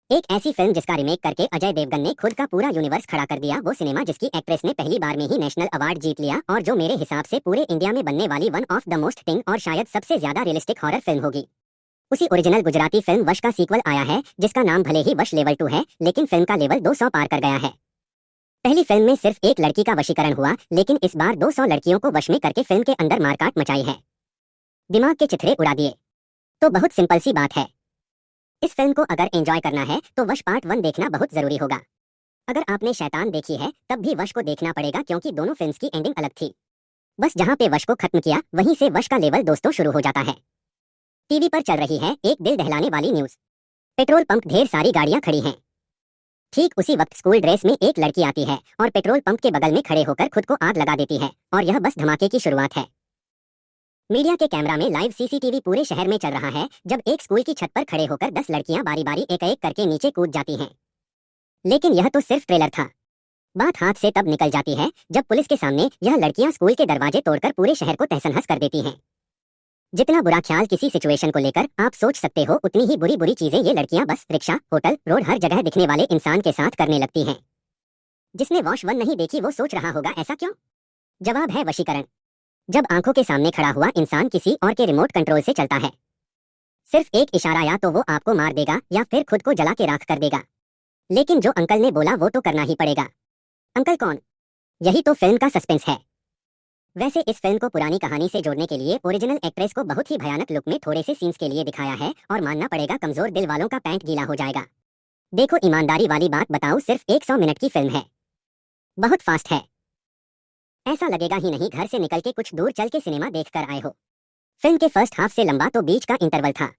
एक ऐसी फिल्म जिसका रिमेक करके अजय देवगन ने खुद का पूरा यूनिवर्स खड़ा कर दिया, वो सिनेमा जिसकी एक्ट्रेस ने पहली बार में ही नेशनल अवार्ड जीत लिया और जो मेरे हिसाब से पूरे इंडिया में बनने वाली one of the most thing और शायद सबसे ज्यादा रियलिस्टिक हॉरर फिल्म होगी। उसी ओरिजिनल गुजराती फिल्म वश का सीक्वल आया है, जिसका नाम भले ही वश लेवल 2 है, लेकिन फिल्म का लेवल 200 पार कर गया है। पहली फिल्म में सिर्फ एक लड़की का वशीकरण हुआ, लेकिन इस बार 200 लड़कियों को वश में करके फिल्म के अंदर मारकाट मचाई है, दिमाग के चिथड़े उड़ा दिए। तो बहुत सिंपल सी बात है, इस फिल्म को अगर एंजॉय करना है तो वश पार्ट 1 देखना बहुत जरूरी होगा। अगर आपने शैतान देखी है तब भी वश को देखना पड़ेगा, क्योंकि दोनों फिल्म्स की एंडिंग अलग थी। बस जहां पे वश को खत्म किया वहीं से वश का लेवल दोस्तों शुरू हो जाता है। टीवी पर चल रही है एक दिल दहलाने वाली न्यूज। पेट्रोल पंप, ढेर सारी गाड़ियां खड़ी हैं। ठीक उसी वक्त स्कूल ड्रेस में एक लड़की आती है और पेट्रोल पंप के बगल में खड़े होकर खुद को आग लगा देती है, और यह बस धमाके की शुरुआत है। मीडिया के कैमरा में लाइव सीसीटीवी पूरे शहर में चल रहा है, जब एक स्कूल की छत पर खड़े होकर 10 लड़कियां बारी बारी एक एक करके नीचे कूद जाती हैं। लेकिन यह तो सिर्फ ट्रेलर था। बात हाथ से तब निकल जाती है जब पुलिस के सामने यह लड़कियां स्कूल के दरवाजे तोड़कर पूरे शहर को तहस-नहस कर देती हैं। जितना बुरा ख्याल किसी सिचुएशन को लेकर आप सोच सकते हो, उतनी ही बुरी बुरी चीजें ये लड़कियां बस रिक्शा, होटल, रोड, हर जगह दिखने वाले इंसान के साथ करने लगती हैं। जिसने वॉश 1 नहीं देखी वो सोच रहा होगा ऐसा क्यों? जवाब है वशीकरण। जब आंखों के सामने खड़ा हुआ इंसान किसी और के रिमोट कंट्रोल से चलता है, सिर्फ एक इशारा, या तो वो आपको मार देगा या फिर खुद को जला के राख कर देगा। लेकिन जो अंकल ने बोला वो तो करना ही पड़ेगा। अंकल कौन? यही तो फिल्म का सस्पेंस है। वैसे इस फिल्म को पुरानी कहानी से जोड़ने के लिए ओरिजिनल एक्ट्रेस को बहुत ही भयानक लुक में थोड़े से सीन्स के लिए दिखाया है, और मानना पड़ेगा कमजोर दिल वालों का पैंट गीला हो जाएगा। देखो, ईमानदारी वाली बात बताऊं, सिर्फ 100 मिनट की फिल्म है, बहुत फास्ट है। ऐसा लगेगा ही नहीं घर से निकल के कुछ दूर चल के सिनेमा देख कर आए हो। फिल्म के फर्स्ट हाफ से लंबा तो बीच का इंटरवल था।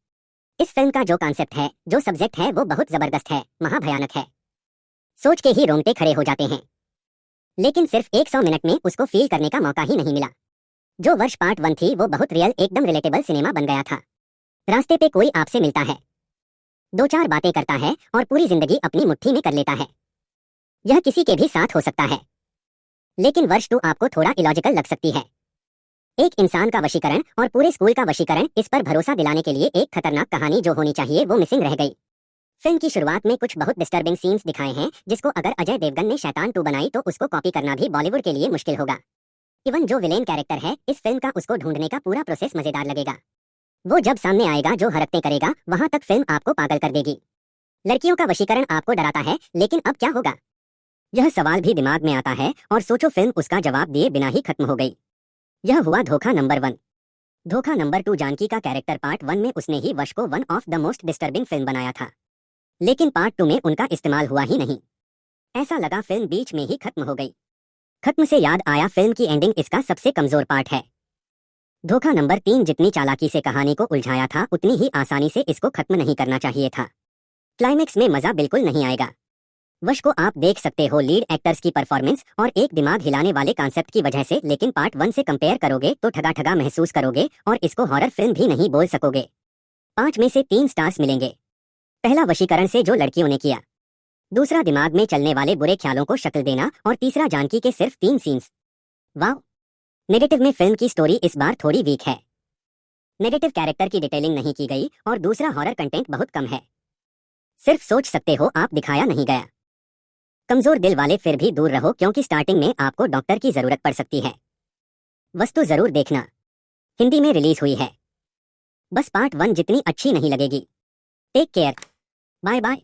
इस फिल्म का जो कॉन्सेप्ट है, जो सब्जेक्ट है, वो बहुत जबरदस्त है, महाभयानक है। सोच के ही रोंगटे खड़े हो जाते हैं। लेकिन सिर्फ 100 मिनट में उसको फील करने का मौका ही नहीं मिला। जो वर्ष पार्ट 1 थी वो बहुत रियल, एकदम रिलेटेबल सिनेमा बन गया था। रास्ते पे कोई आपसे मिलता है, दो चार बातें करता है और पूरी जिंदगी अपनी मुट्ठी में कर लेता है। यह किसी के भी साथ हो सकता है। लेकिन वर्ष 2 आपको थोड़ा इलॉजिकल लग सकती है। एक इंसान का वशीकरण और पूरे स्कूल का वशीकरण, इस पर भरोसा दिलाने के लिए एक खतरनाक कहानी जो होनी चाहिए वो मिसिंग रह गई। फिल्म की शुरुआत में कुछ बहुत डिस्टर्बिंग सीन्स दिखाए हैं, जिसको अगर अजय देवगन ने शैतान 2 बनाई तो उसको कॉपी करना भी बॉलीवुड के लिए मुश्किल होगा। इवन जो विलेन कैरेक्टर है इस फिल्म का, उसको ढूंढने का पूरा प्रोसेस मजेदार लगेगा। वो जब सामने आएगा, जो हरकतें करेगा, वहां तक फिल्म आपको पागल कर देगी। लड़कियों का वशीकरण आपको डराता है, लेकिन अब क्या होगा? यह सवाल भी दिमाग में आता है, और सोचो फिल्म उसका जवाब दिए बिना ही खत्म हो गई। यह हुआ धोखा नंबर 1। धोखा नंबर 2, जानकी का कैरेक्टर पार्ट 1 में उसने ही वश को one of the most disturbing film बनाया था, लेकिन पार्ट 2 में उनका इस्तेमाल हुआ ही नहीं। ऐसा लगा फिल्म बीच में ही खत्म हो गई। खत्म से याद आया, फिल्म की एंडिंग इसका सबसे कमजोर पार्ट है। धोखा नंबर 3 जितनी चालाकी से कहानी को उलझाया था, उतनी ही आसानी से इसको खत्म नहीं करना चाहिए था। क्लाइमेक्स में मजा बिल्कुल नहीं आएगा। वश को आप देख सकते हो लीड एक्टर्स की परफॉर्मेंस और एक दिमाग हिलाने वाले कॉन्सेप्ट की वजह से, लेकिन पार्ट 1 से कंपेयर करोगे तो ठगा ठगा महसूस करोगे और इसको हॉरर फिल्म भी नहीं बोल सकोगे। 5 में से 3 स्टार्स मिलेंगे। पहला वशीकरण से जो लड़कियों ने किया, दूसरा दिमाग में चलने वाले बुरे ख्यालों को शक्ल देना, और तीसरा जानकी के सिर्फ 3 सीन्स। वाह। नेगेटिव में फिल्म की स्टोरी इस बार थोड़ी वीक है। नेगेटिव कैरेक्टर की डिटेलिंग नहीं की गई, और दूसरा हॉरर कंटेंट बहुत कम है। सिर्फ सोच सकते हो आप दिखाया नहीं गया। कमजोर दिल वाले फिर भी दूर रहो, क्योंकि स्टार्टिंग में आपको डॉक्टर की जरूरत पड़ सकती है। वस्तु जरूर देखना, हिंदी में रिलीज हुई है। बस पार्ट 1 जितनी अच्छी नहीं लगेगी। Take care, bye bye.